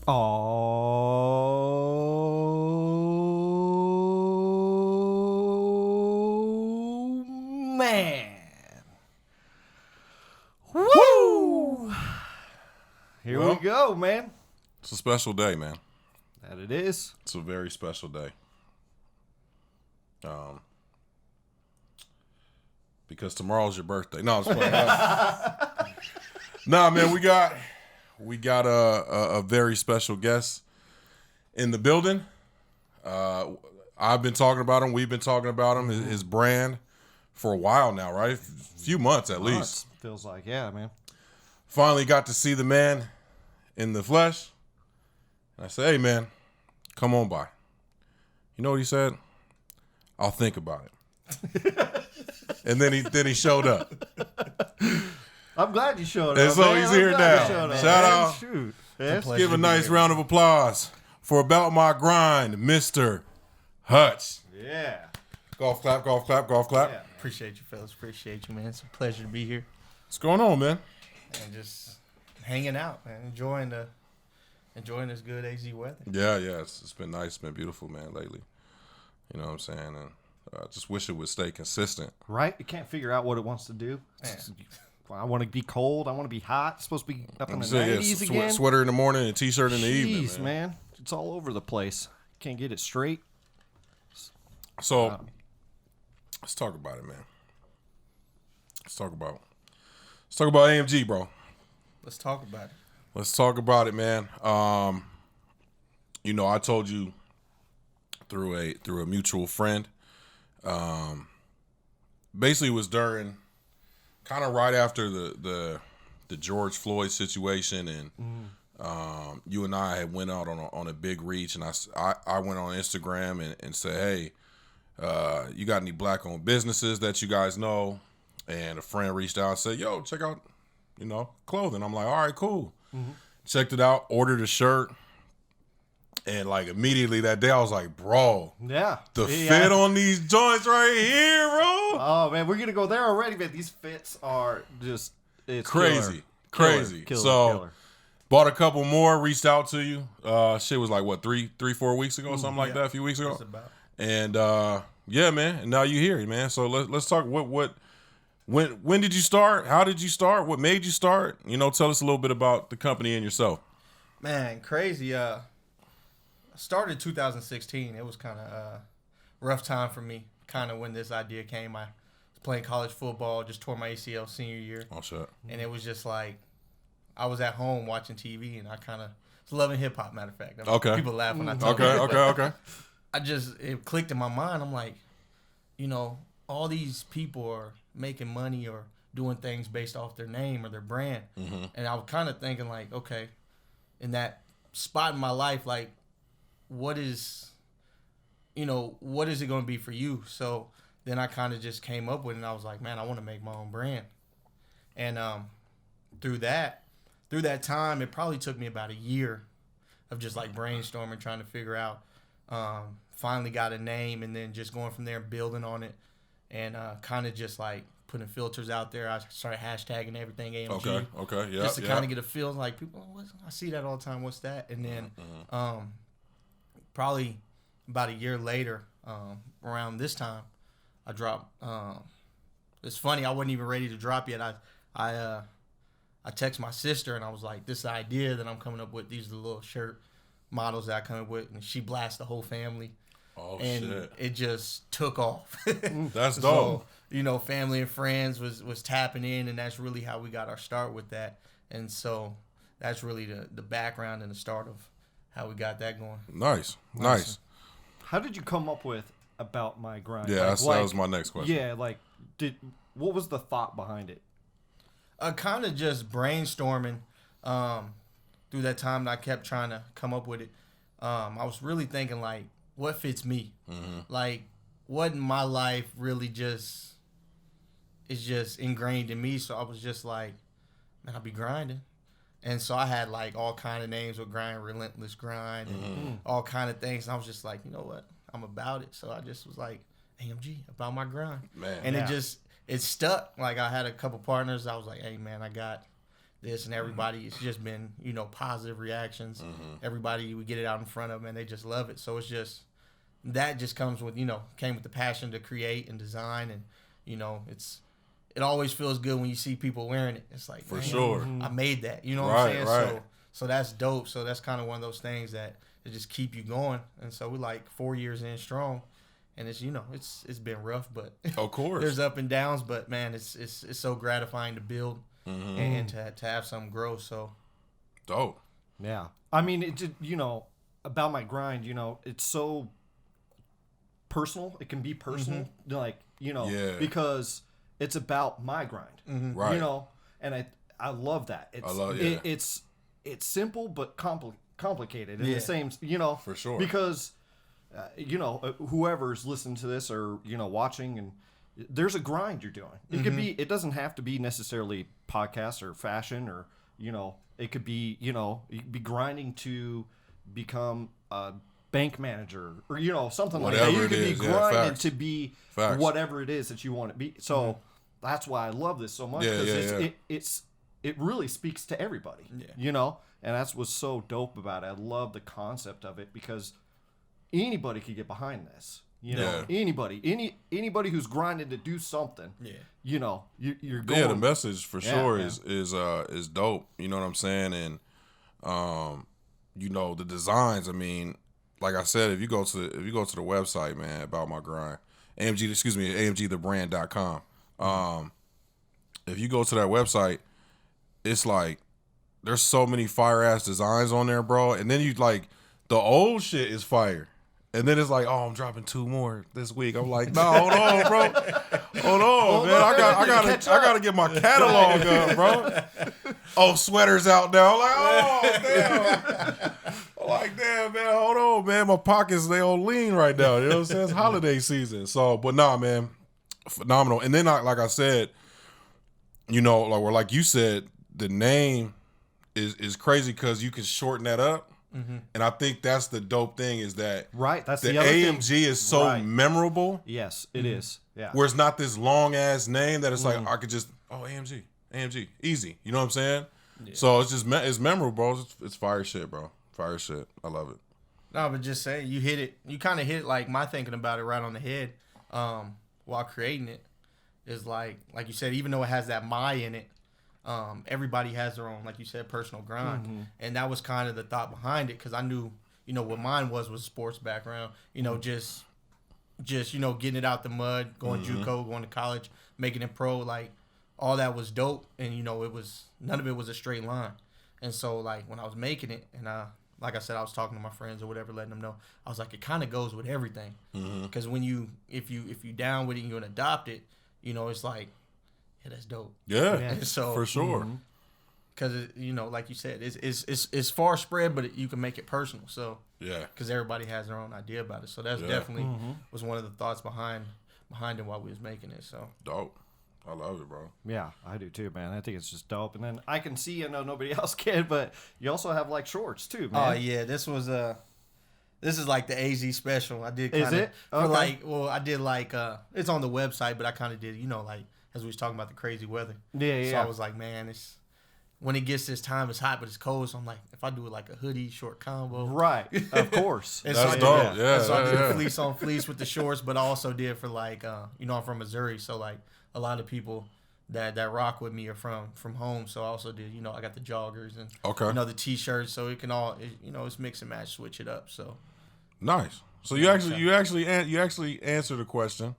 Oh, man. Woo! Here we go, man. It's a special day, man. That it is. It's a very special day. Because tomorrow's your birthday. No, it's playing. Nah, man, we got a very special guest in the building. I've been talking about him. We've been talking about him. His brand for a while now, right? A few months at least. Feels like, yeah, man. Finally got to see the man in the flesh. And I said, hey, man, come on by. You know what he said? I'll think about it. And then he showed up. I'm glad you showed up. And so man. he's here now. Shout out. Shoot. Let's give a nice round of applause for About My Grind, Mr. Hutch. Yeah. Golf clap, golf clap, golf clap. Yeah, appreciate you, fellas. Appreciate you, man. It's a pleasure to be here What's going on, man? and just hanging out, man. Enjoying this good AZ weather. Yeah, it's been nice. It's been beautiful, man, lately. You know what I'm saying? And I just wish it would stay consistent. Right? It can't figure out what it wants to do. I want to be cold. I want to be hot. It's supposed to be up in the 90s again. Sweater in the morning and t-shirt in the evening, Jeez, man. It's all over the place. Can't get it straight. So, let's talk about it, man. Let's talk about AMG, bro. Let's talk about it. Let's talk about it, man. You know, I told you through a mutual friend. Basically, it was during kind of right after the George Floyd situation, and you and I had went out on a big reach, and I went on Instagram and said, hey, you got any black-owned businesses that you guys know? And a friend reached out and said, yo, check out, clothing. I'm like, all right, cool. Mm-hmm. Checked it out, ordered a shirt. And, like, immediately that day, I was like, bro. Yeah. The fit on these joints right here, bro. Oh, man, we're going to go there already, man. These fits are just it's crazy. Killer. Crazy. Killer. Bought a couple more, reached out to you. Shit was like, what, 3-4 weeks ago, something like that, a few weeks ago? And, yeah, man, and now you're here, man. So let's talk. When did you start? How did you start? What made you start? Tell us a little bit about the company and yourself. Man, crazy. I started 2016. It was kind of a rough time for me, kind of when this idea came. I was playing college football, just tore my ACL senior year. Oh, shit. And it was just like, I was at home watching TV, and I kind of was loving hip-hop, matter of fact. Okay. People laugh when I talk about it. Okay. It clicked in my mind. I'm like, all these people are making money or doing things based off their name or their brand. Mm-hmm. And I was kind of thinking like, okay, in that spot in my life, like, what is it going to be for you? So then I kind of just came up with it, and I was like, man, I want to make my own brand. And through that time, it probably took me about a year of just like brainstorming, trying to figure out, finally got a name, and then just going from there, building on it, and kind of just like putting filters out there. I started hashtagging everything AMG. Okay, yeah. Just to kind of get a feel like people, I see that all the time. What's that? And then probably about a year later, around this time, I dropped. It's funny, I wasn't even ready to drop yet. I text my sister, and I was like, this idea that I'm coming up with, these are the little shirt models that I come up with, and she blasted the whole family. Oh, and shit. It just took off. That's dope. So, family and friends was tapping in, and that's really how we got our start with that. And so that's really the background and the start of how we got that going. Nice. How did you come up with About My Grind? Yeah, that was my next question. Yeah, what was the thought behind it? Kind of just brainstorming through that time that I kept trying to come up with it. I was really thinking, like, what fits me? Mm-hmm. Like, what in my life really is just ingrained in me. So I was just like, man, I'll be grinding. And so I had, like, all kind of names with grind, relentless grind, and all kind of things. And I was just like, you know what? I'm about it. So I just was like, AMG, about my grind. Man. And it stuck. Like, I had a couple partners. I was like, hey, man, I got this, and everybody, it's just been, you know, positive reactions. Everybody, we get it out in front of them, and they just love it. So it's just, that just comes with, you know, came with the passion to create and design, and, you know, it always feels good when you see people wearing it. It's like, For sure. I made that. You know what I'm saying? Right. So that's dope. So that's kind of one of those things that just keep you going. And so we're like 4 years in strong, and it's, you know, it's been rough, but of course there's up and downs. But man, it's so gratifying to build and to have something grow. So dope. Yeah, I mean, it just, you know, about my grind, you know, it's so personal. It can be personal, like, you know, because it's about my grind, right? You know, and I love that. It's simple but complicated in the same, you know, for sure. Because you know, whoever's listening to this or, you know, watching, and there's a grind you're doing. It could be. It doesn't have to be necessarily podcasts or fashion, or, you know, it could be, you know, you could be grinding to become a bank manager, or, you know, something whatever like that. You could be grinding facts. to be Facts. whatever it is that you want to be. So that's why I love this so much, because it really speaks to everybody, you know, and that's what's so dope about it. I love the concept of it, because anybody could get behind this, you know, anybody who's grinding to do something, you know, you're going. Yeah, the message for sure is dope. You know what I'm saying? And you know, the designs. I mean, like I said, if you go to the website, man, About My Grind, amgthebrand.com. If you go to that website, it's like there's so many fire ass designs on there, bro. And then you like, the old shit is fire. And then it's like, oh, I'm dropping 2 more this week. I'm like, no, hold on, bro. Hold on, man. I gotta get my catalog up, bro. Oh, sweaters out now. I'm like, oh, damn. I'm like, damn, man, hold on, man. My pockets, they on lean right now. You know what I'm saying? It's holiday season. So, but nah, man, phenomenal. And then, like I said, you know, like you said, the name is crazy because you can shorten that up. And I think that's the dope thing, is that that's the other AMG thing. is so memorable. Yes, it is. Yeah. Where it's not this long ass name that it's like I could just AMG, easy. You know what I'm saying? Yeah. So it's just it's memorable, bro. It's fire shit, bro. Fire shit. I love it. No, but just say you hit it. You kind of hit like my thinking about it right on the head. While creating it, is like you said, even though it has that my in it. Everybody has their own, like you said, personal grind. And that was kind of the thought behind it, because I knew, you know, what mine was sports background, you know, just you know, getting it out the mud, going JUCO, going to college, making it pro, like, all that was dope. And, you know, none of it was a straight line. And so, like, when I was making it, and like I said, I was talking to my friends or whatever, letting them know, I was like, it kind of goes with everything. Because when if you down with it and you adopt it, you know, it's like, yeah, that's dope. Yeah, so for sure. Because you know, like you said, it's far spread, but you can make it personal. So because everybody has their own idea about it. So that's definitely was one of the thoughts behind it while we was making it. So dope. I love it, bro. Yeah, I do too, man. I think it's just dope. And then I can see, I know nobody else can, but you also have like shorts too, man. Oh yeah, this is like the AZ special. I did. Is it? Okay. I did like it's on the website, but I kind of did, you know, like, as we was talking about the crazy weather. Yeah. So I was like, man, when it gets this time, it's hot, but it's cold. So I'm like, if I do it like a hoodie, short combo. Right, of course. That's dope. Yeah. So I did fleece on fleece with the shorts, but I also did for like, you know, I'm from Missouri. So like a lot of people that rock with me are from home. So I also did, you know, I got the joggers and, you know, the T-shirts. So it can you know, it's mix and match, switch it up. So. Nice. So you actually answered the question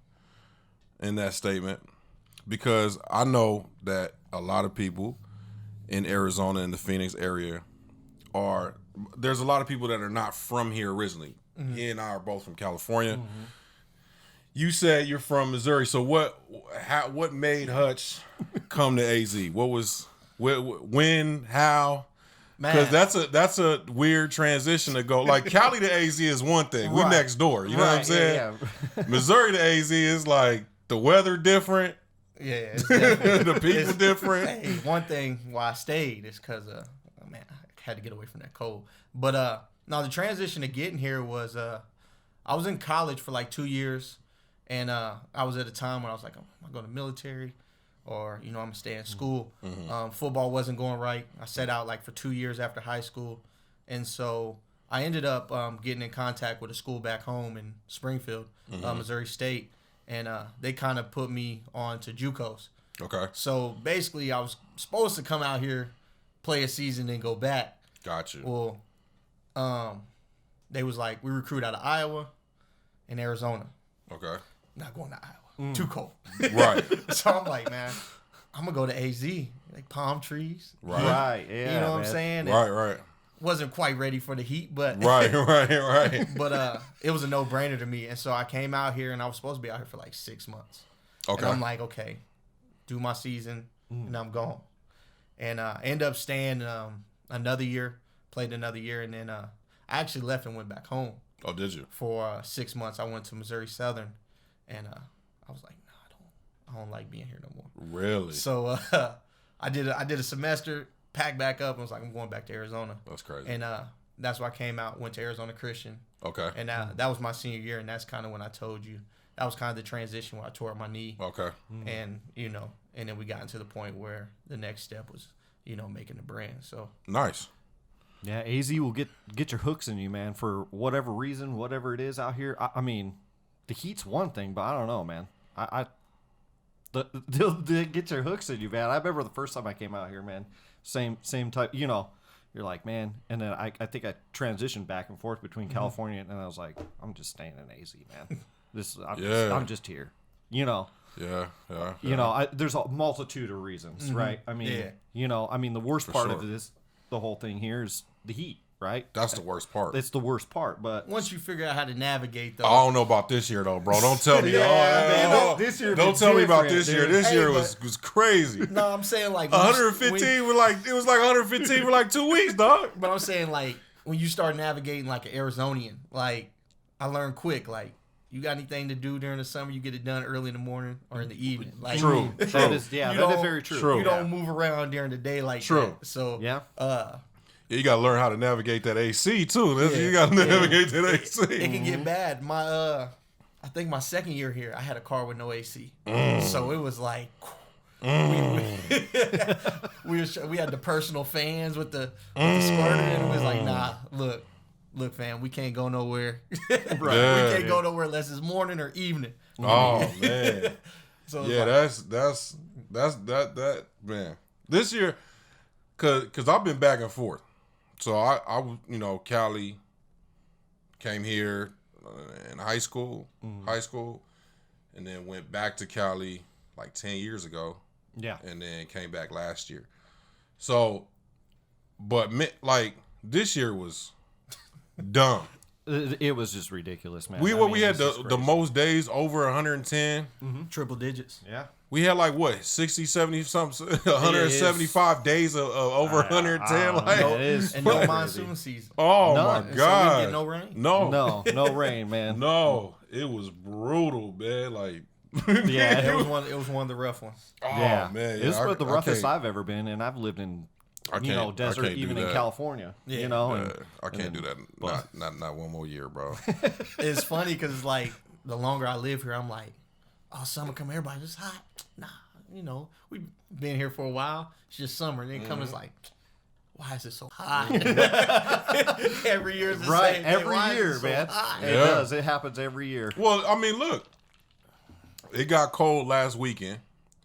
in that statement. Because I know that a lot of people in Arizona and the Phoenix area there's a lot of people that are not from here originally. He and I are both from California. You said you're from Missouri. So what made Hutch come to AZ? When, how? Because that's a weird transition to go. Like, Cali to AZ is one thing. We're next door. You know what I'm saying? Yeah. Missouri to AZ is like the weather different. Yeah, it's the people different. Hey, one thing why I stayed is because man, I had to get away from that cold. But no, the transition to getting here was I was in college for like 2 years, and I was at a time when I was like, I'm going to military. or, I'm going to stay in school. Football wasn't going right. I set out like for 2 years after high school. And so I ended up getting in contact with a school back home in Springfield, Missouri State. And they kind of put me on to JUCOs. Okay. So basically I was supposed to come out here, play a season, and go back. Gotcha. Well, they was like, we recruit out of Iowa and Arizona. Okay. Not going to Iowa. Too cold. Right. So I'm like, man, I'm going to go to AZ. Like palm trees. Right. Right. Yeah. You know what I'm saying? Right. Wasn't quite ready for the heat, but Right. But it was a no-brainer to me. And so I came out here, and I was supposed to be out here for like 6 months. Okay. And I'm like, okay, do my season, and I'm gone. And I end up staying another year, played another year, and then I actually left and went back home. Oh, did you? For 6 months, I went to Missouri Southern, and I was like, nah, I don't like being here no more. Really? So I did a semester, packed back up, and was like, I'm going back to Arizona. That's crazy. And that's why I came out, went to Arizona Christian. Okay. And that was my senior year, and that's kind of when I told you. That was kind of the transition where I tore up my knee. Okay. And, and then we got into the point where the next step was, making the brand. So nice. Yeah, AZ will get your hooks in you, man, for whatever reason, whatever it is out here. I mean, the heat's one thing, but I don't know, man. They'll get your hooks in you, man. I remember the first time I came out here, man. Same type, you're like, man. And then I think I transitioned back and forth between California, and I was like, I'm just staying in AZ, man. I'm just here, Yeah. There's a multitude of reasons, right? I mean, the worst part of the whole thing here is the heat, right? That's the worst part. It's the worst part, but once you figure out how to navigate, though. I don't know about this year, though, bro. Don't tell me. This year. Don't tell me about this year. This year was crazy. No, I'm saying like 115. It was like 115 for like 2 weeks, dog. But I'm saying like when you start navigating like an Arizonian, like I learned quick, like. You got anything to do during the summer? You get it done early in the morning or in the evening. Like, true. That is very true. You don't move around during the day like that. So you got to learn how to navigate that AC too. You got to navigate that AC. It can get bad. I think my second year here, I had a car with no AC, so it was like. We had the personal fans with the squirter, and it was like, nah, look, fam, we can't go nowhere. Right. We can't go nowhere unless it's morning or evening. Oh man. So that's man. This year, cause I've been back and forth. So I Cali came here in high school, and then went back to Cali like 10 years ago. Yeah. And then came back last year. So, but like this year was dumb. It was just ridiculous, man. We had the most days over 110. Triple digits. Yeah. We had like what 60, 70 something, 175 days of over 110. Like, it is and no monsoon season. Oh None. my god! So we get no rain. No rain, man. No, it was brutal, man. Like, yeah, it was one of the rough ones. Oh yeah. man, it was the roughest I've ever been, and I've lived in desert, even in California. Yeah. I can't do that. Not one more year, bro. It's funny because like the longer I live here, I'm like, oh, summer come, everybody's just hot. Nah, we've been here for a while. It's just summer, and then it's like, why is it so hot? Every year is the same. Every year, man. It does. It happens every year. Well, I mean, look, it got cold last weekend.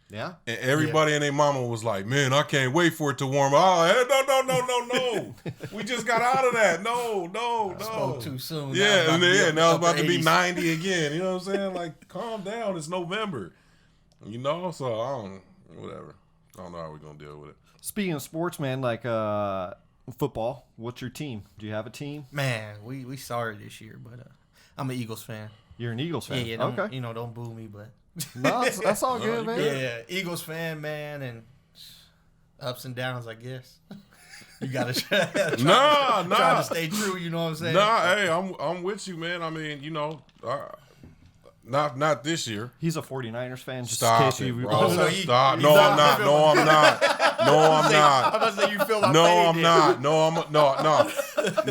Yeah. And everybody and their mama was like, man, I can't wait for it to warm up. Oh, no. We just got out of that. No. I spoke too soon. Yeah, now it's about to be 90 again. You know what I'm saying? Like, calm down. It's November. So whatever. I don't know how we're going to deal with it. Speaking of sports, man, like football, what's your team? Do you have a team? Man, we sorry this year, but I'm an Eagles fan. You're an Eagles fan? Yeah, okay. Don't boo me, but... No, that's all good, man. Yeah, Eagles fan, man, and ups and downs, I guess. You gotta try to stay true. You know what I'm saying? Nah, hey, I'm with you, man. I mean, not this year. He's a 49ers fan. Just Stop in case it, you. bro. Stop. No, I'm not. No, I'm not. I'm about to say you feel my No, pain I'm not. No,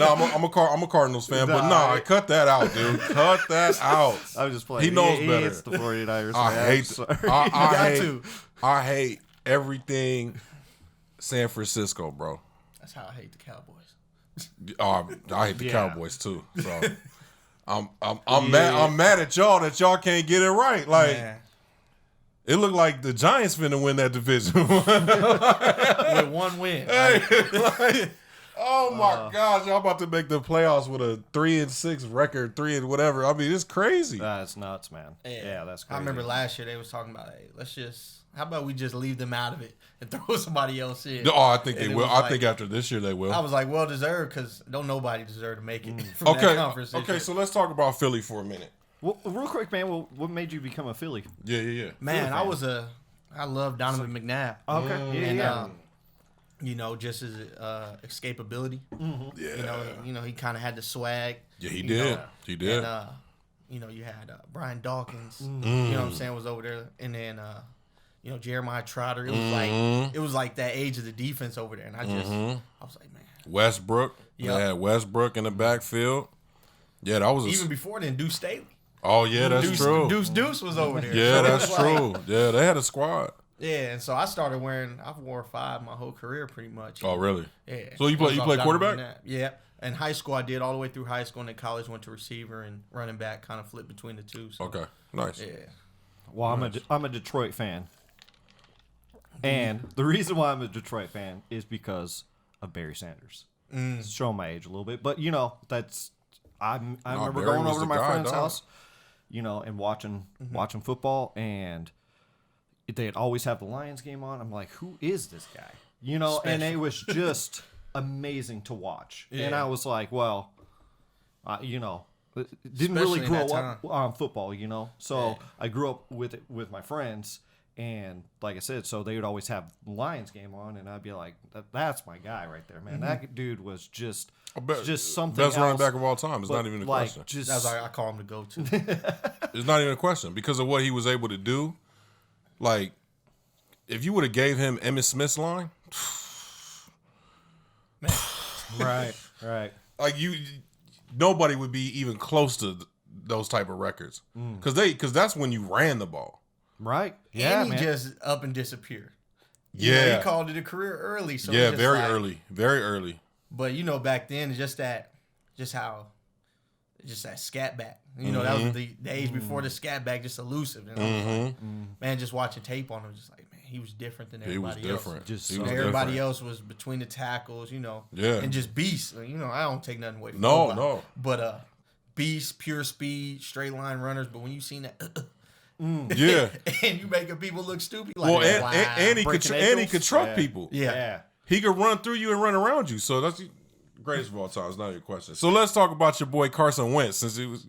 I'm a Cardinals fan, but cut that out, dude. Cut that out. I was just playing. He knows he better. Hates the 49ers. I hate. You got to. I hate everything San Francisco, bro. That's how I hate the Cowboys. I hate the Cowboys too. So I'm mad at y'all that y'all can't get it right. Like it looked like the Giants finna win that division with one win. Oh my gosh, y'all about to make the playoffs with a 3-6 record, 3 and whatever. I mean, it's crazy. That's nuts, man. Yeah, that's crazy. I remember last year they was talking about, hey, how about we just leave them out of it and throw somebody else in? Oh, I think they will. I think after this year they will. I was like, well deserved, because don't nobody deserve to make it from that conference. Okay, so let's talk about Philly for a minute. Well, real quick, man. What made you become a Philly? Yeah. Man, I love Donovan McNabb. Okay, yeah. You know, just his escapability. Mm-hmm. Yeah. You know, he kind of had the swag. Yeah, he did. He did. And, you know, you had Brian Dawkins. Mm-hmm. You know what I'm saying, was over there, and then you know, Jeremiah Trotter. It was like that age of the defense over there, and I was like, man. Westbrook. Yep. They had Westbrook in the backfield. Yeah, that was even before then. Deuce Staley. Oh yeah, that's true. Deuce was over there. Yeah, so that's true. Yeah, they had a squad. Yeah, and so I wore 5 my whole career pretty much. Oh really? Yeah. So you play quarterback? Yeah. In high school, I did all the way through high school, and in college went to receiver and running back, kind of flipped between the two. So. Okay, nice. Yeah. Well, I'm a Detroit fan, and the reason why I'm a Detroit fan is because of Barry Sanders. Showing my age a little bit, but you know I remember going over to my friend's house, you know, and watching football, and they'd always have the Lions game on. I'm like, who is this guy? You know, and it was just amazing to watch. Yeah. And I was like, well, you know, didn't really grow up on football, you know. So I grew up with it with my friends, and like I said, so they would always have the Lions game on, and I'd be like, that's my guy right there, man. That dude was just something best else. Running back of all time. It's not even a question. That's why I call him the go-to. It's not even a question because of what he was able to do. Like, if you would have gave him Emmitt Smith's line, man, right. Like nobody would be even close to those type of records because that's when you ran the ball, right? Yeah, and he just up and disappeared. You know, he called it a career early. So very early. But you know, back then, just that scat back. You know, that was the age before the scat back, just elusive. And I was like, man, just watching tape on him, just like, man, he was different than everybody else. Everybody else was between the tackles, you know, and just beast. You know, I don't take nothing away from nobody. No. But beast, pure speed, straight line runners. But when you seen that, and you making people look stupid. Like, well, and he could truck people. Yeah. He could run through you and run around you. So that's greatest of all time. It's not your question. So let's talk about your boy Carson Wentz. Since he was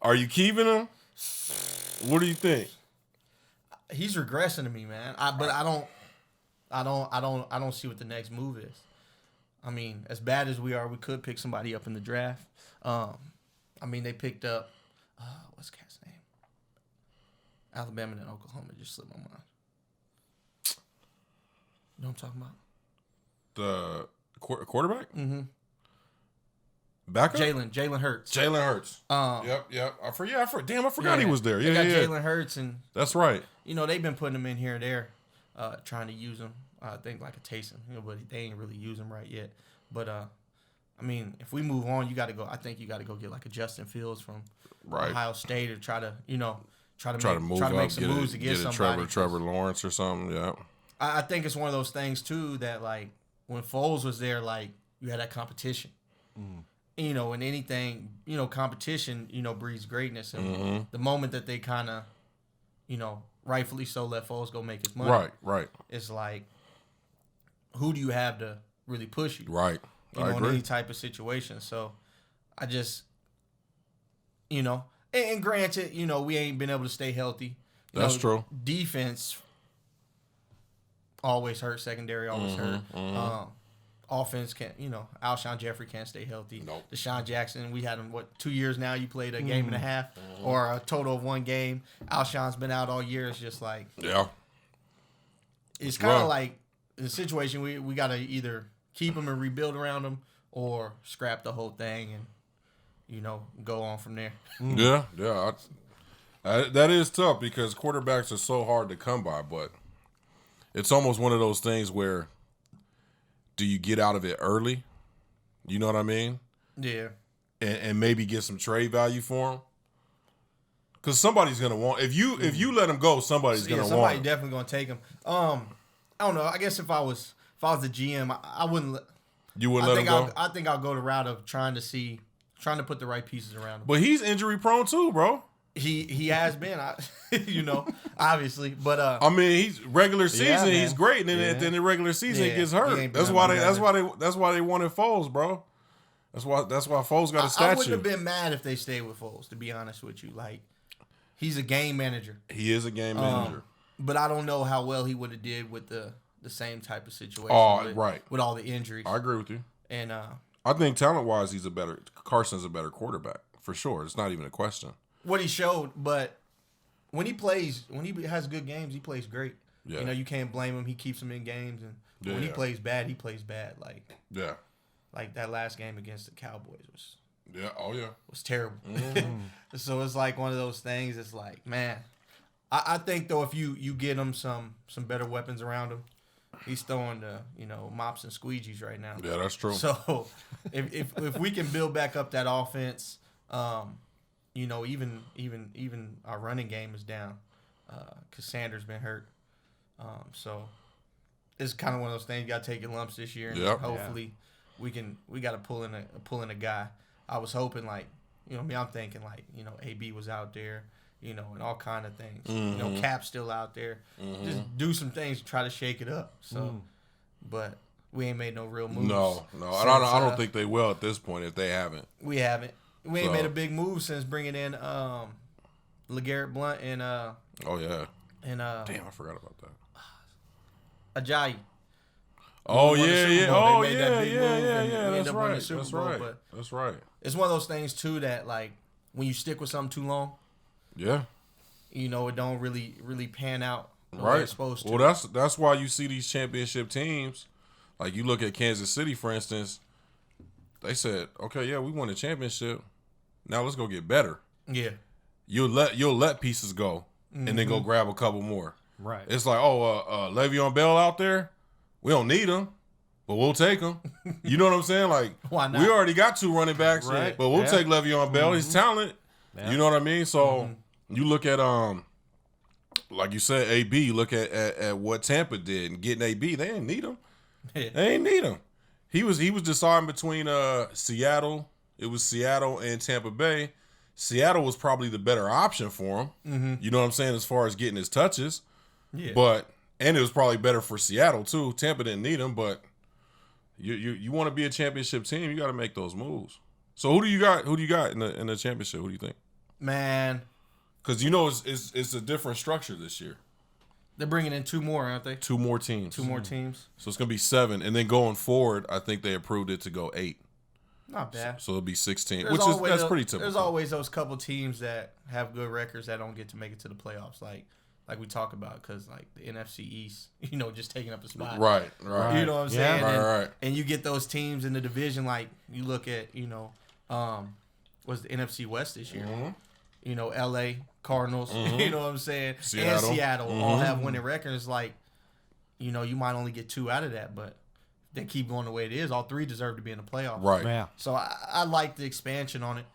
are you keeping him? What do you think? He's regressing to me, man. But I don't see what the next move is. I mean, as bad as we are, we could pick somebody up in the draft. I mean, they picked up what's the cat's name? Alabama and Oklahoma just slipped my mind. You know what I'm talking about? The quarterback? Mm-hmm. Backup? Jalen Hurts. Jalen Hurts. Yep. I forgot he was there. They got Jalen Hurts, and that's right. You know, they've been putting him in here and there, trying to use him. I think like a tasting, you know, but they ain't really using him right yet. But I mean, if we move on, you got to go. I think you got to go get like a Justin Fields from Ohio State, or try to make some moves to get somebody. Trevor Lawrence or something. Yeah. I think it's one of those things too that, like, when Foles was there, like, you had that competition. You know, and anything, you know, competition, you know, breeds greatness. And the moment that they kind of, you know, rightfully so, let Foles go make his money. Right. It's like, who do you have to really push you? Right. You know, in any type of situation. So I just, you know, and granted, you know, we ain't been able to stay healthy. That's true. Defense always hurt. Secondary always hurt. Offense can't, you know, Alshon Jeffrey can't stay healthy. Nope. Deshaun Jackson, we had him, 2 years now? You played a game and a half or a total of 1 game. Alshon's been out all year. It's just like, it's kind of like the situation we got to either keep him and rebuild around him or scrap the whole thing and, you know, go on from there. That is tough because quarterbacks are so hard to come by, but it's almost one of those things where do you get out of it early? You know what I mean? Yeah. And maybe get some trade value for him. Because somebody's gonna want if you let him go, somebody's gonna want him. Somebody definitely gonna take him. I don't know. I guess if I was the GM, I wouldn't. You wouldn't let him go. I think I'll go the route of trying to put the right pieces around him. But he's injury prone too, bro. He has been, obviously. But I mean, he's regular season, he's great, and then at the end of the regular season, he gets hurt. That's why they wanted Foles, bro. That's why Foles got a statue. I wouldn't have been mad if they stayed with Foles, to be honest with you. Like, he's a game manager. He is a game manager. But I don't know how well he would have did with the same type of situation. Right. With all the injuries. I agree with you. And I think talent-wise, Carson's a better quarterback for sure. It's not even a question. What he showed, but when he has good games, he plays great. Yeah. You can't blame him. He keeps them in games, and when he plays bad, he plays bad. Like that last game against the Cowboys was terrible. Mm-hmm. So it's like one of those things. It's like, man, I think though if you get him some better weapons around him, he's throwing the mops and squeegees right now. Yeah, that's true. So if we can build back up that offense. Even our running game is down because Sanders been hurt. So it's kind of one of those things. You got to take your lumps this year, and hopefully we got to pull in a guy. I was hoping I'm thinking AB was out there, and all kind of things. Mm-hmm. Cap's still out there. Mm-hmm. Just do some things to try to shake it up. So, but we ain't made no real moves. No, I don't think they will at this point if they haven't. We haven't. We ain't made a big move since bringing in LeGarrette Blount and and damn, I forgot about that. Ajayi. Oh yeah. That's right. It's one of those things too that when you stick with something too long, it don't really pan out the way it's supposed to. Well, that's why you see these championship teams. Like you look at Kansas City, for instance. They said, "Okay, yeah, we won a championship. Now let's go get better." Yeah, you'll let pieces go, and then go grab a couple more. Right. It's like, Le'Veon Bell out there, we don't need him, but we'll take him. You know what I'm saying? Like, why not? We already got 2 running backs, right? But we'll take Le'Veon Bell. He's talented. Yeah. You know what I mean? So you look at like you said, AB. You look at what Tampa did and getting AB. They didn't need him. They ain't need him. He was deciding between Seattle. It was Seattle and Tampa Bay. Seattle was probably the better option for him. Mm-hmm. You know what I'm saying, as far as getting his touches. Yeah. And it was probably better for Seattle too. Tampa didn't need him, but you want to be a championship team, you got to make those moves. So who do you got? Who do you got in the championship? Who do you think? Man, because it's a different structure this year. They're bringing in 2 more, aren't they? 2 more teams. 2 more teams. So it's going to be 7. And then going forward, I think they approved it to go 8. Not bad. So it'll be 16, that's pretty typical. There's always those couple teams that have good records that don't get to make it to the playoffs, like we talk about, because the NFC East, just taking up a spot. Right. You know what I'm saying? Right. And you get those teams in the division, like you look at, what's the NFC West this year? Mm-hmm. LA Cardinals, you know what I'm saying? And Seattle all have winning records. You might only get 2 out of that, but they keep going the way it is. All 3 deserve to be in the playoffs. Right. Yeah. So I like the expansion on it.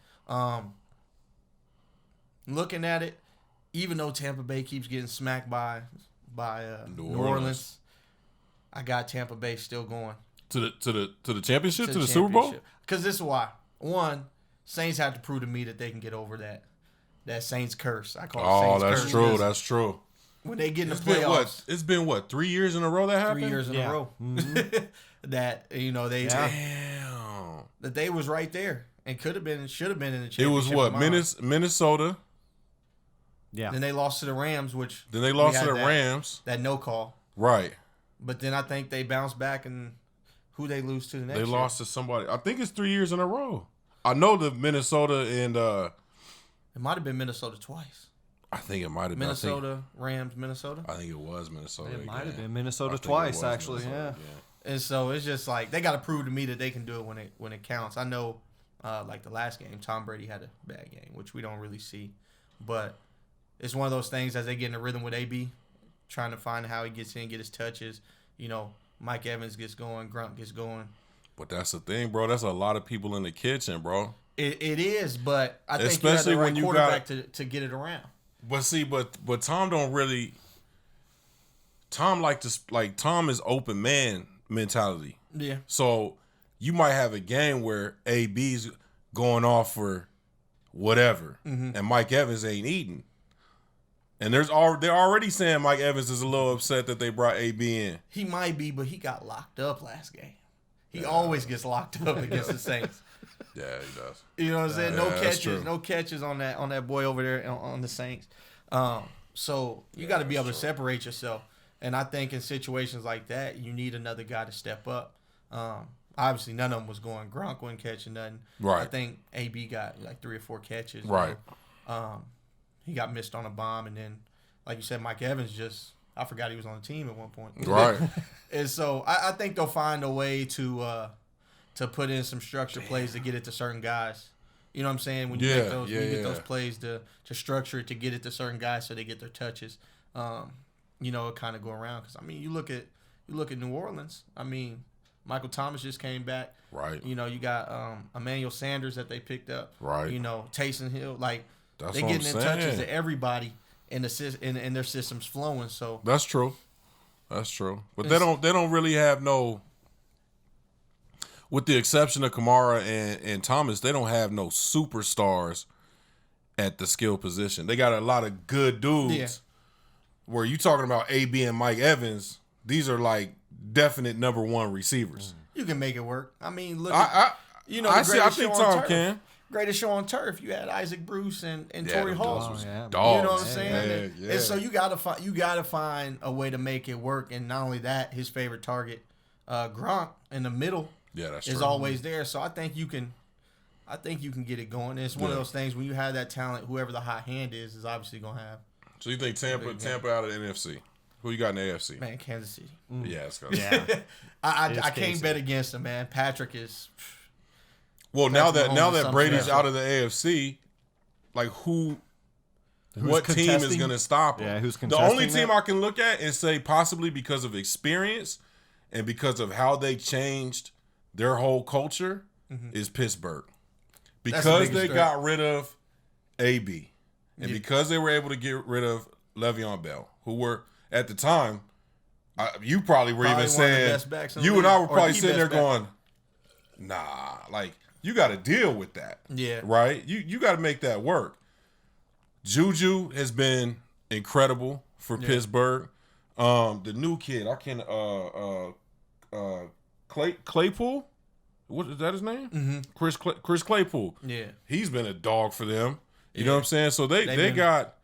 Looking at it, even though Tampa Bay keeps getting smacked by New Orleans, I got Tampa Bay still going to the championship, to the Super Bowl. Because this is why. One, Saints have to prove to me that they can get over that Saints curse. I call it Saints curse. That's true. That's true. When they get in the playoffs, it's been 3 years in a row that happened. 3 years in a row. Mm-hmm. That they damn that they was right there and should have been in the championship. It was Minnesota. Yeah. Then they lost to the Rams, that no call. Right. But then I think they bounced back, and who they lose to the next year? They lost to somebody. I think it's 3 years in a row. I know the Minnesota and it might have been Minnesota twice. I think it might have been Minnesota, Rams, Minnesota. I think it was Minnesota. It might have been Minnesota twice, actually. Minnesota, yeah. And so it's just they got to prove to me that they can do it when it counts. I know, the last game, Tom Brady had a bad game, which we don't really see, but it's one of those things as they get in a rhythm with AB, trying to find how he gets in, get his touches. You know, Mike Evans gets going, Grunt gets going. But that's the thing, bro. That's a lot of people in the kitchen, bro. It is, but I think especially you have when the you right quarterback to get it around. But see, but Tom don't really. Tom Tom is open man mentality. Yeah. So you might have a game where AB's going off for whatever, and Mike Evans ain't eating. And they're already saying Mike Evans is a little upset that they brought AB in. He might be, but he got locked up last game. He always gets locked up against the Saints. Yeah, he does. You know what I'm saying? No catches on that boy over there on the Saints. So you got to be able to separate yourself. And I think in situations like that, you need another guy to step up. Obviously, none of them was going. Gronk wasn't catching nothing. Right. I think AB got like 3 or 4 catches. Right. He got missed on a bomb, and then, like you said, Mike Evans I forgot he was on the team at one point. Right. And so I think they'll find a way to put in some structured plays to get it to certain guys. You know what I'm saying? When you make those, get those plays to structure it to get it to certain guys so they get their touches. It kind of go around because you look at New Orleans. Michael Thomas just came back. Right. You got Emmanuel Sanders that they picked up. Right. Taysom Hill. Like that's they're getting in touches to everybody, and their system's flowing. So that's true. That's true. But they don't really have no. With the exception of Kamara and Thomas, they don't have no superstars at the skill position. They got a lot of good dudes. Yeah. Where you talking about AB and Mike Evans, these are like definite number 1 receivers. You can make it work. Look. I think Tom can. Greatest show on turf. You had Isaac Bruce and Torrey Hawks. Dogs. You know what I'm saying? Yeah. And so you gotta find a way to make it work. And not only that, his favorite target, Gronk in the middle, is always there. So I think you can get it going. And it's one of those things when you have that talent, whoever the hot hand is obviously gonna have. So you think Tampa out of the NFC? Who you got in the AFC? Man, Kansas City. Yeah, it's got I can't bet against him, man. Patrick is. Well, now that Brady's out of the AFC, like what team is going to stop him? Yeah, who's the contesting only team that? I can look at and say possibly because of experience and because of how they changed their whole culture is Pittsburgh. Because they got rid of AB and because they were able to get rid of Le'Veon Bell, who were at the time, you probably were even saying, you and I were probably sitting there going, nah, like you got to deal with that. Yeah. Right? You got to make that work. Juju has been incredible for Pittsburgh. The new kid, I can Claypool. What is that his name? Mm-hmm. Chris Claypool. Yeah. He's been a dog for them. You know what I'm saying? So they got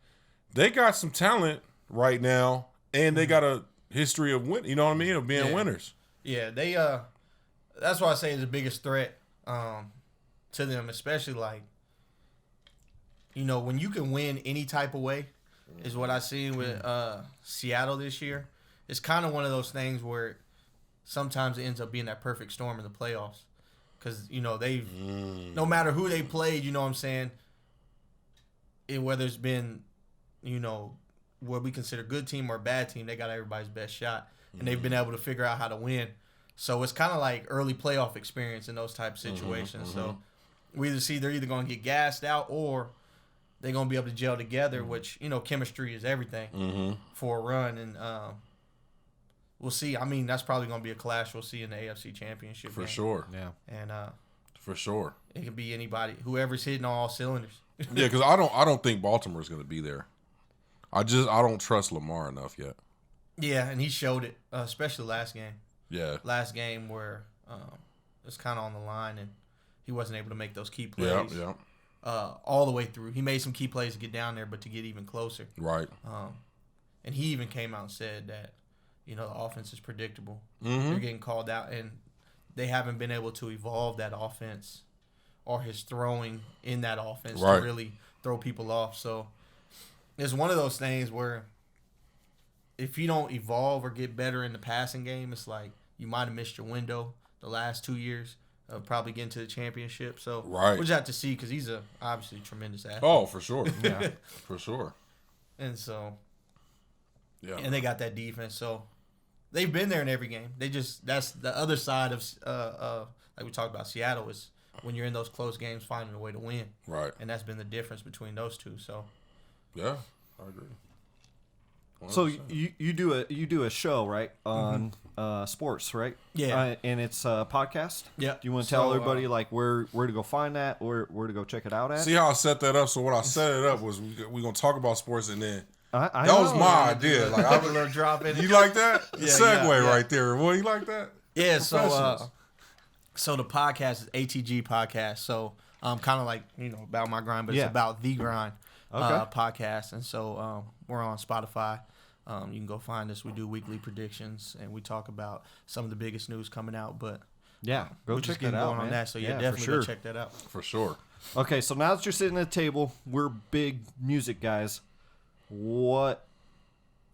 some talent right now, and they got a history of win. You know what I mean? Of being winners. Yeah, they that's why I say it's the biggest threat to them, especially like when you can win any type of way, is what I seen with Seattle this year. It's kind of one of those things where sometimes it ends up being that perfect storm in the playoffs, because they've no matter who they played, you know what I'm saying. Whether it's been, what we consider good team or bad team, they got everybody's best shot, and they've been able to figure out how to win. So it's kind of like early playoff experience in those type of situations. So we either see they're either going to get gassed out or they're going to be able to gel together, which, chemistry is everything for a run. And we'll see. That's probably going to be a clash we'll see in the AFC Championship for game. Sure. Yeah. And for sure. It can be anybody, whoever's hitting all cylinders. Yeah, because I don't think Baltimore's going to be there. I don't trust Lamar enough yet. Yeah, and he showed it, especially last game. Yeah. Last game where it's kind of on the line and he wasn't able to make those key plays. Yeah. All the way through. He made some key plays to get down there, but to get even closer. Right. And he even came out and said that, the offense is predictable. Mm-hmm. They're getting called out, and they haven't been able to evolve that offense or his throwing in that offense to really throw people off. So it's one of those things where if you don't evolve or get better in the passing game, it's like you might have missed your window the last 2 years of probably getting to the championship. So we'll just have to see, because he's obviously a tremendous athlete. Oh, for sure. Yeah, for sure. And so, and they got that defense. So they've been there in every game. That's the other side of like we talked about Seattle is when you're in those close games, finding a way to win. Right. And that's been the difference between those two. So. Yeah, I agree. 100%. So you do a show, right, on sports, right? Yeah. And it's a podcast. Yeah. Do you want to tell everybody like where to go find that, or where to go check it out at? See how I set that up? So what I set it up was we gonna talk about sports, and then that was my idea. Like I was a little drop in. You like that? Yeah, segue right there. Boy, you like that? Yeah. So the podcast is ATG podcast. So kind of like about my grind, but it's about the grind. Podcast, and so we're on Spotify. You can go find us. We do weekly predictions, and we talk about some of the biggest news coming out. But go check that out, man. On that, so definitely go check that out for sure. Okay, so now that you're sitting at the table, we're big music guys. What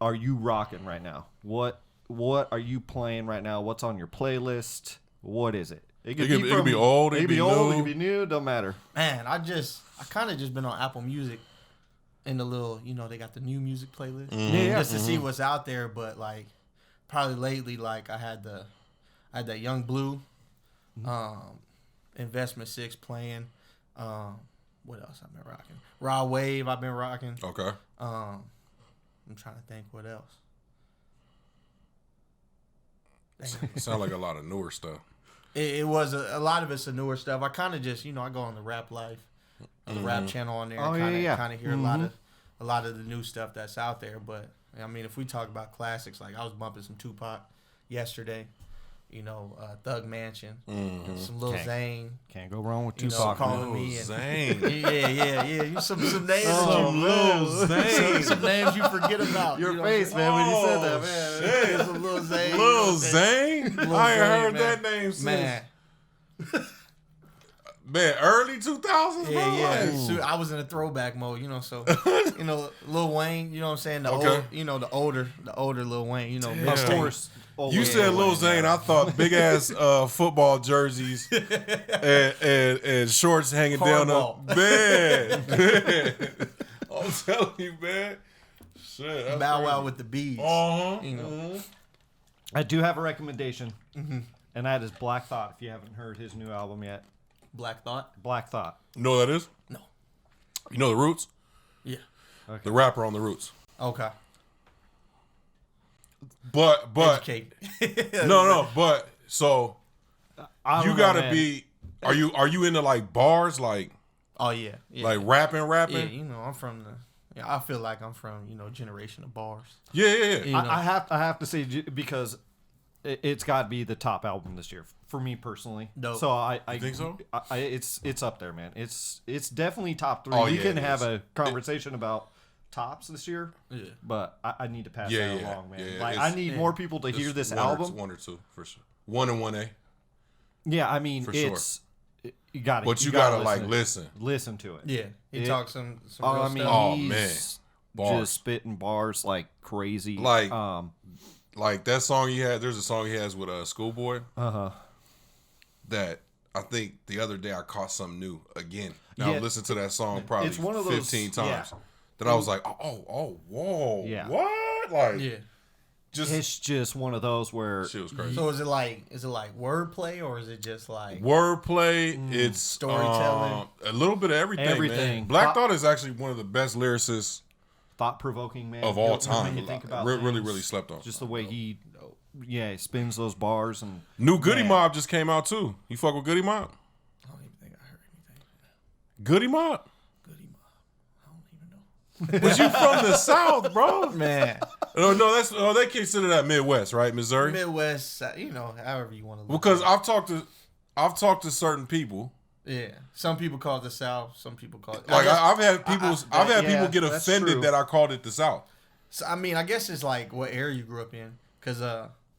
are you rocking right now? What are you playing right now? What's on your playlist? What is it? It could be old. It could be old. It could be new. Don't matter. Man, I kind of just been on Apple Music. In the little, they got the new music playlist just to see what's out there. But like, probably lately, like I had that Young Blue, Investment 6 playing. What else I've been rocking? Raw Wave I've been rocking. Okay. I'm trying to think what else. Sound like a lot of newer stuff. It was a lot of it's the newer stuff. I kind of just I go on the Rap Life. The rap channel on there, kind of hear a lot of the new stuff that's out there. But I mean, if we talk about classics, like I was bumping some Tupac yesterday, Thug Mansion, some Lil Zane. Can't go wrong with Tupac. Calling me Zane. Yeah. Some names Lil Zane. some names you forget about. Your face, man, when you said that, man. Shit. Some Lil Zane. Lil Zane. I ain't heard that name since. Man, early 2000s, bro. Yeah. I was in a throwback mode, so Lil Wayne, you know what I'm saying? The older Lil Wayne, of course. You said Lil Zane, I thought big ass football jerseys and shorts hanging down up. Man. I'm telling you, man. Shit. Bow Wow with the beads. I do have a recommendation, and that is Black Thought. If you haven't heard his new album yet. Black Thought? Black Thought. You know what that is? No. You know the Roots? Yeah. Okay. The rapper on the Roots. Okay. But but so you gotta be. Are you into like bars like? Oh yeah. Like rapping. Yeah, I'm from the. Yeah, I feel like I'm from generation of bars. Yeah. I have to say because it's got to be the top album this year for me personally. Dope. So I think so. It's up there, man. It's definitely top 3. We can have a conversation about tops this year. Yeah. But I need to pass that along, man. Yeah, like I need more people to hear this album. 1 or 2 for sure. 1 and 1A. Yeah, I mean for it's you got to. But you gotta like listen to it. Yeah, he talks some real I mean, stuff. Oh man, bars. Just spitting bars like crazy. Like that song he had. There's a song he has with Schoolboy. That I think the other day I caught something new again. Now I've listened to that song probably it's one of those, 15 times. That I was like, whoa, yeah. What? Like, it's just one of those where shit was crazy. So is it like wordplay or is it just like wordplay? It's storytelling, a little bit of everything. Man. Black Thought is actually one of the best lyricists, thought-provoking man of all time. You think about really slept on. Just the way he spins those bars and new Goody Mob just came out too. You fuck with Goody Mob? I don't even think I heard anything. Goody Mob? I don't even know. Was you from the South, bro? Man. No, they consider that Midwest, right? Missouri? Midwest, however you want to look. Because I've talked to certain people. Yeah. Some people call it the South, some people call it I've had people get offended that I called it the South. So I mean, I guess it's like what area you grew up in cuz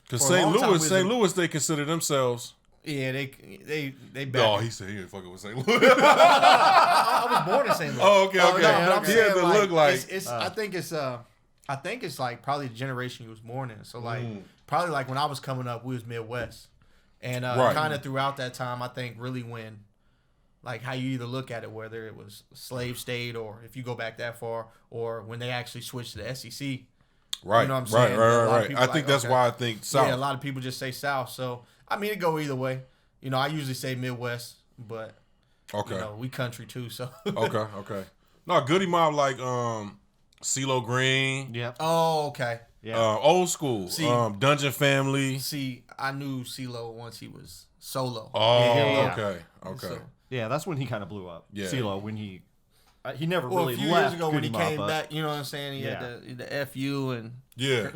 St. Louis they consider themselves. Yeah, they back. No, he said he ain't fucking with St. Louis. I was born in St. Louis. Oh, okay. No, but I'm he had to look like. I think it's like probably the generation he was born in. So like probably like when I was coming up, we was Midwest, and kind of throughout that time, I think really when like how you either look at it, whether it was slave state or if you go back that far, or when they actually switched to the SEC. Right, you know what I'm saying? right. I think that's why I think South. Yeah, a lot of people just say South. So I mean, it go either way. You know, I usually say Midwest, but you know, we country too. So okay. No, Goody Mob like CeeLo Green. Yep. Oh, okay. Yeah. Old school. See, Dungeon Family. See, I knew CeeLo once he was solo. Oh, Yeah. okay. So, Yeah, that's when he kind of blew up. Yeah. CeeLo, when he never well, really a few left years ago when he Goody Mob, came but- back, you know what I'm saying? He had the FU and Yeah.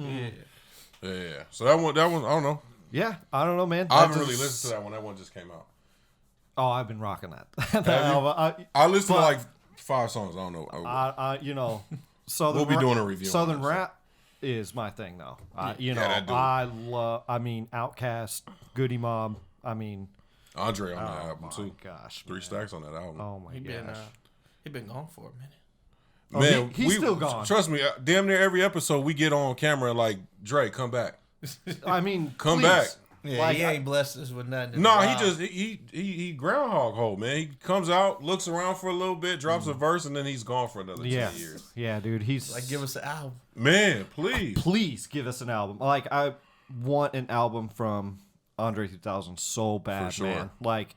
yeah. So that one, I don't know. Yeah, I don't know, man. I haven't really listened to that one. That one just came out. Oh, I've been rocking that. I listened to like 5 songs. I don't know. You know, Southern. We'll be doing a review on Southern that, rap is my thing, though. You know, that dude. I love. I mean, Outkast, Goody Mob. I mean, Andre on that album my too. gosh, 3 stacks on that album. oh my gosh. He been gone for a minute. Man, he's still gone. Trust me, damn near every episode we get on camera like, Dre, come back. I mean, Come please. back. Yeah, Like, he ain't blessed us with nothing. in No, a he while. just he groundhog hole, man. He comes out, looks around for a little bit, drops a verse, and then he's gone for another 10 years. Yeah, dude. He's like, give us an album. Man, please. Please give us an album. Like, I want an album from Andre 3000 so bad, For sure. man. Like,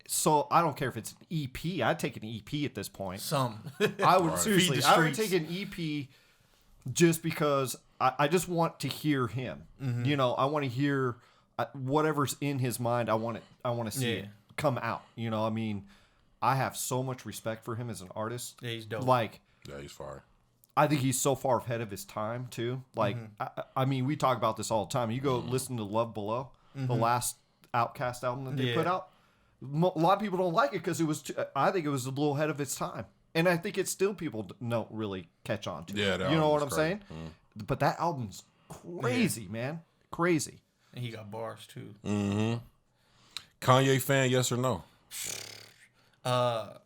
so I don't care if it's an EP. I'd take an EP at this point. Some. I would Right. seriously. Feed the I would streets. take an EP just because I just want to hear him. Mm-hmm. You know, I want to hear whatever's in his mind. I want to see it come out. You know, I mean, I have so much respect for him as an artist. Yeah, he's dope. Like, Yeah, he's fire. I think he's so far ahead of his time too. Like, I mean, we talk about this all the time. You go listen to Love Below, the last Outkast album that they put out. A lot of people don't like it because it was. I think it was a little ahead of its time, and I think it's still people don't really catch on to. Yeah, that you know what I'm album's saying? But that album's crazy, man, crazy. And he got bars too. Kanye fan, yes or no?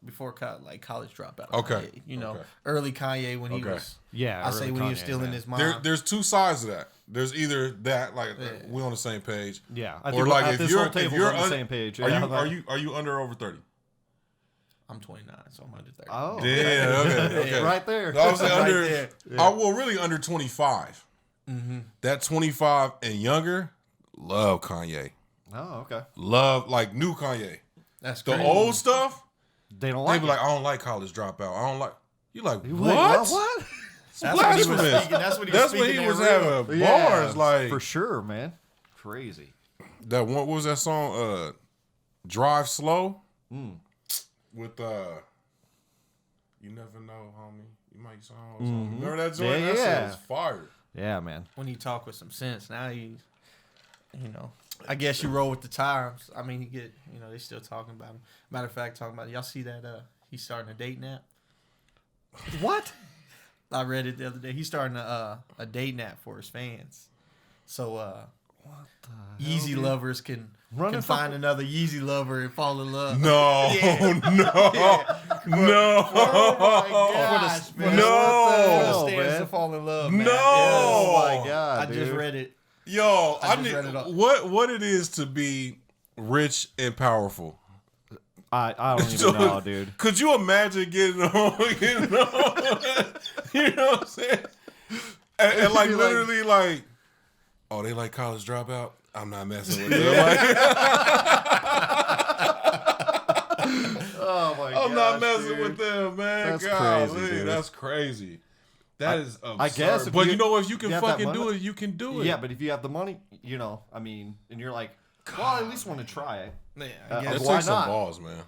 Before college dropout. Okay. Kanye, you know, Okay. early Kanye when he Okay. was. Yeah, I say early when he was Kanye, still in man. his mind. There's 2 sides to that. There's either that, like we're on the same page. Yeah, I Or think like at if this you're whole table's on the same page. Are Yeah, are you under or over 30? I'm 29, so I'm under 30. Oh, Yeah, okay. right there. I was under. there. Really under 25. That 25 and younger, love Kanye. Oh, okay. Love like new Kanye. That's The crazy. old stuff, They don't they like be it. like, I don't like College Dropout. I don't like. You like Wait, what? What? It's That's what he was blasphemous. speaking. That's what he was That's when speaking he was that real. having bars like for sure, man. Crazy. that one. What was that song? Drive Slow. With you never know, homie. You might song. Remember that joint? Yeah, That shit yeah. was fire. Yeah, man. When he talk with some sense, now he's, you know, I guess you roll with the times. I mean, they still talking about him. Matter of fact, talking about it. Y'all see that he's starting a dating app? What? I read it the other day. He's starting a dating app for his fans. So Yeezy lovers can find another Yeezy lover and fall in love. No, no. Oh my gosh, man. No. For the stands to fall in love, man. No. Oh my god, I dude. just read it. Yo, I just need read it off. what it is to be rich and powerful. I don't even know, dude. Could you imagine getting on? You know what I'm saying? And like Be like- literally like, oh, they like College Dropout. I'm not messing with them. Like, Oh my god. I'm not messing with them, man. That's Golly, crazy, dude. That's crazy. That is absurd. I guess if but you- you know, if you can you have that fucking do money- it, you can do it. Yeah, but if you have the money, you know, I mean, and you're like, well, I at least want to try it. Yeah, Uh, I that guess. why takes some not? balls, man.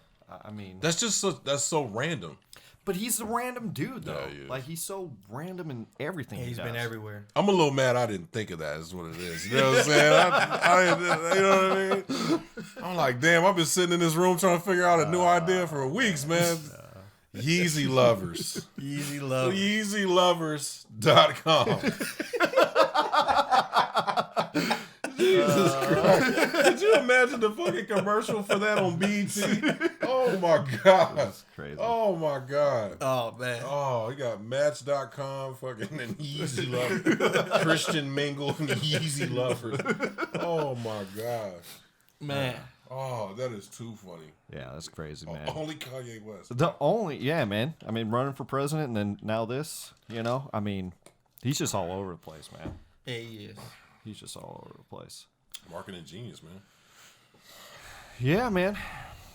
I mean, That's just that's so random. but he's a random dude, though. Yeah, he is. Like, he's so random in everything He's he been does. everywhere. I'm a little mad I didn't think of that. Is what it is. You know what I'm saying? You know what I mean? I'm like, damn, I've been sitting in this room trying to figure out a new idea for weeks, man. Yeezy Lovers. Yeezy love. YeezyLovers.com. Jesus Christ. Could you imagine the fucking commercial for that on BT? Oh my God. That's crazy. Oh my God. Oh man. Oh, we got Match.com, fucking and Yeezy Lovers. Christian Mingle and Yeezy Lovers. Oh my gosh. Man. Oh, that is too funny. Yeah, that's crazy, man. Only Kanye West. Yeah, man. I mean, running for president and then now this, I mean, he's just all over the place, man. Yeah, he is. He's just all over the place. Marketing genius, man. Yeah, man.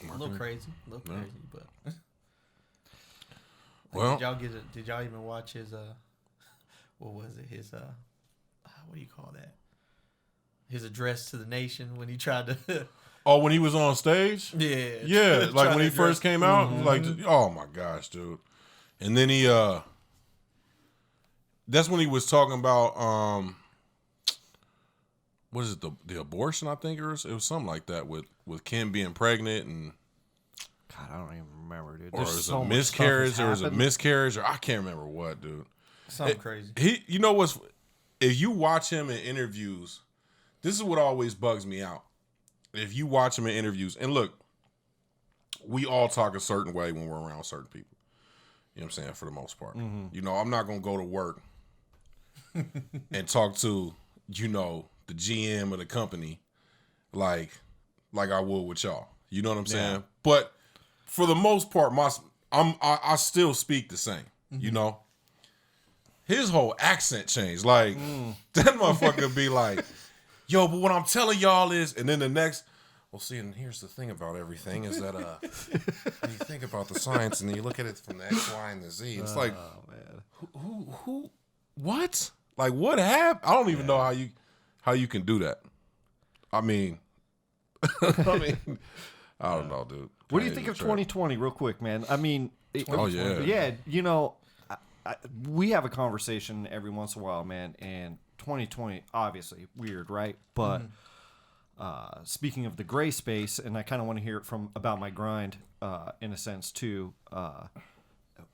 A little crazy, but. Well, did y'all even watch his what was it? His what do you call that? His address to the nation when he tried to Oh, when he was on stage? Yeah, like when he first came out, like, oh my gosh, dude. And then he that's when he was talking about what is it, the abortion, I think it was something like that with Kim being pregnant and God, I don't even remember, dude. Or it was a miscarriage, or I can't remember what, dude. Something crazy. You know what's, if you watch him in interviews, this is what always bugs me out. If you watch him in interviews, and look, we all talk a certain way when we're around certain people. You know what I'm saying? For the most part. Mm-hmm. I'm not going to go to work and talk to, the GM of the company like I would with y'all. You know what I'm saying? But for the most part, I still speak the same. Mm-hmm. His whole accent changed. Like that motherfucker be like, "Yo, but what I'm telling y'all is," and then the next, well, see, and here's the thing about everything is that when you think about the science and you look at it from the X, Y, and the Z, it's like, man, who, what? Like, what happened? I don't even know how you can do that. I mean, I don't know, dude. What do you think of 2020, real quick, man? I mean, we have a conversation every once in a while, man, and 2020, obviously, weird, right? But speaking of the gray space, and I kind of want to hear it about my grind, in a sense, too,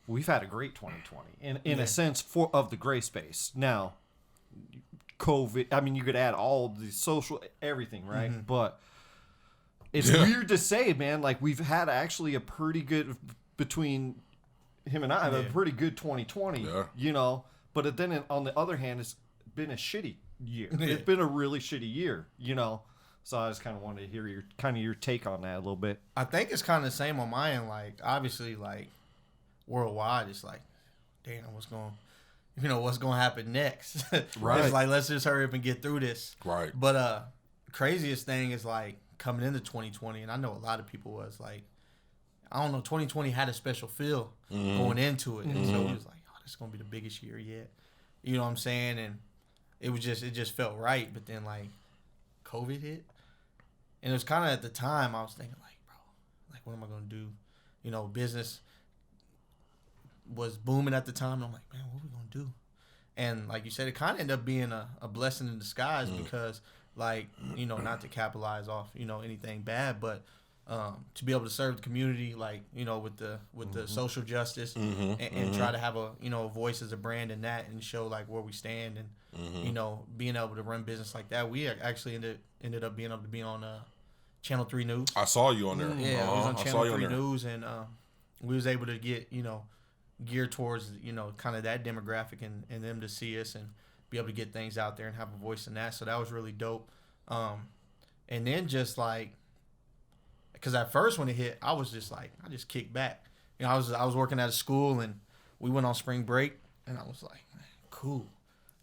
we've had a great 2020, in a sense, of the gray space. Now, COVID, I mean, you could add all the social, everything, right? Mm-hmm. But it's weird to say, man, like, we've had actually a pretty good, between him and I, a pretty good 2020, but then on the other hand, it's been a shitty year. It's been a really shitty year, So I just kind of wanted to hear your take on that a little bit. I think it's kind of the same on my end. Like, obviously, like, worldwide, it's like, damn, what's going to happen next? Right. It's like, let's just hurry up and get through this. Right. But craziest thing is, like, coming into 2020, and I know a lot of people was like, I don't know, 2020 had a special feel going into it. And so it was like, oh, this is going to be the biggest year yet. You know what I'm saying? And it just felt right. But then, like, COVID hit. And it was kind of at the time I was thinking, like, bro, like, what am I going to do? Business was booming at the time. And I'm like, man, what are we going to do? And like you said, it kind of ended up being a blessing in disguise because, like, not to capitalize off, anything bad, but to be able to serve the community, like, with the social justice and try to have a voice as a brand in that and show like where we stand and being able to run business like that. We actually ended up being able to be on Channel 3 News. I saw you on there. Yeah, I was on Channel 3 News, and we was able to get geared towards kind of that demographic and them to see us and be able to get things out there and have a voice in that. So that was really dope. And then just like, because at first when it hit, I was just like, I just kicked back. I was working at a school and we went on spring break, and I was like, man, cool.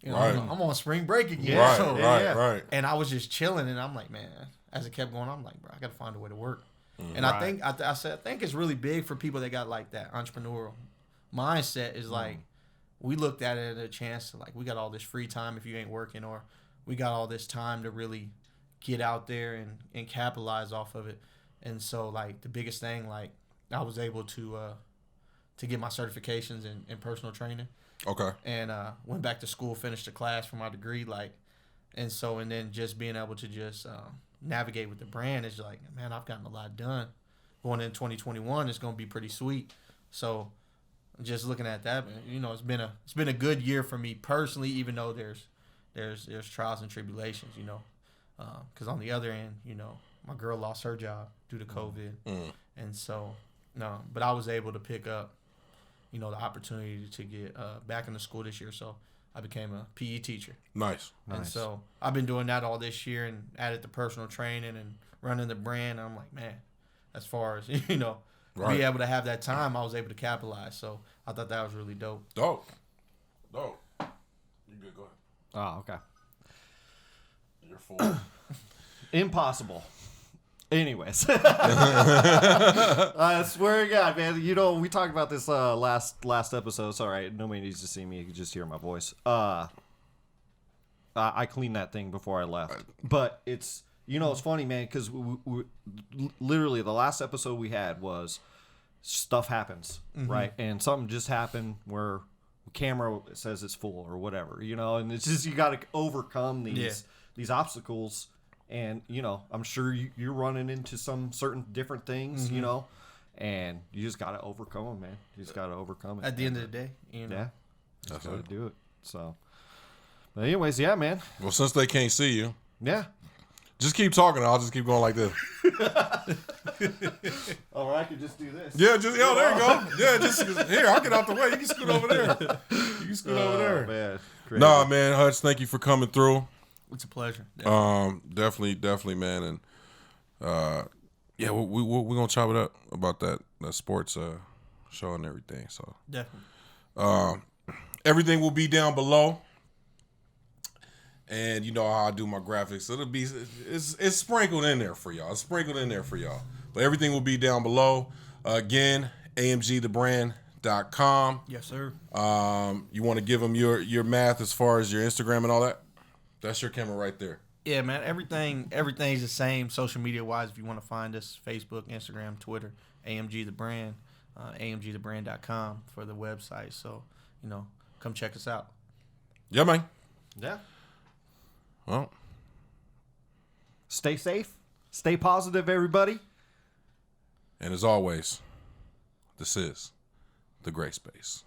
Right. I'm on spring break again. Right, right. And I was just chilling, and I'm like, man, as it kept going, I'm like, bro, I got to find a way to work. And I think it's really big for people that got like that entrepreneurial mindset is like, we looked at it as a chance to, like, we got all this free time if you ain't working, or we got all this time to really get out there and capitalize off of it. And so, like, the biggest thing, like, I was able to get my certifications in personal training. Okay. And went back to school, finished a class for my degree, like, and then just being able to just navigate with the brand is like, man, I've gotten a lot done. Going in 2021, it's gonna be pretty sweet. So, just looking at that, it's been a good year for me personally, even though there's trials and tribulations, because on the other end, my girl lost her job due to COVID, and so but I was able to pick up, the opportunity to get back into school this year. So I became a PE teacher. Nice. And so I've been doing that all this year and added the personal training and running the brand. I'm like, man, as far as, you know, be able to have that time, I was able to capitalize. So I thought that was really dope. Dope. You good, go ahead. Oh, okay. You're full. Impossible. Anyways. I swear to God, man. You know, we talked about this last episode. It's all right. Nobody needs to see me. You can just hear my voice. I cleaned that thing before I left. But it's, you know, it's funny, man, because we literally the last episode we had was stuff happens, right? And something just happened where the camera says it's full or whatever, you know, and it's just you got to overcome these obstacles. And, you know, I'm sure you're running into some certain different things, you know, and you just got to overcome them, man. You just got to overcome it. At the end of the day, you know. Yeah. Just got to do it. So, but anyways, yeah, man. Well, since they can't see you. Yeah. Just keep talking. I'll just keep going like this. Or I could just do this. Yeah, there you go. Yeah, just here. I'll get out the way. You can scoot over there. Over there. Man. Crazy. Nah, man, Hutch, thank you for coming through. It's a pleasure. Definitely, man, and yeah, we're gonna chop it up about that sports show and everything. So definitely, everything will be down below, and you know how I do my graphics. It's sprinkled in there for y'all. But everything will be down below. Again, amgthebrand.com. Yes, sir. You want to give them your math as far as your Instagram and all that? That's your camera right there. Yeah, man. Everything's the same social media wise. If you want to find us, Facebook, Instagram, Twitter, AMG the Brand, amgthebrand.com for the website. So, you know, come check us out. Yeah, man. Yeah. Well, stay safe, stay positive, everybody. And as always, this is the Gray Space.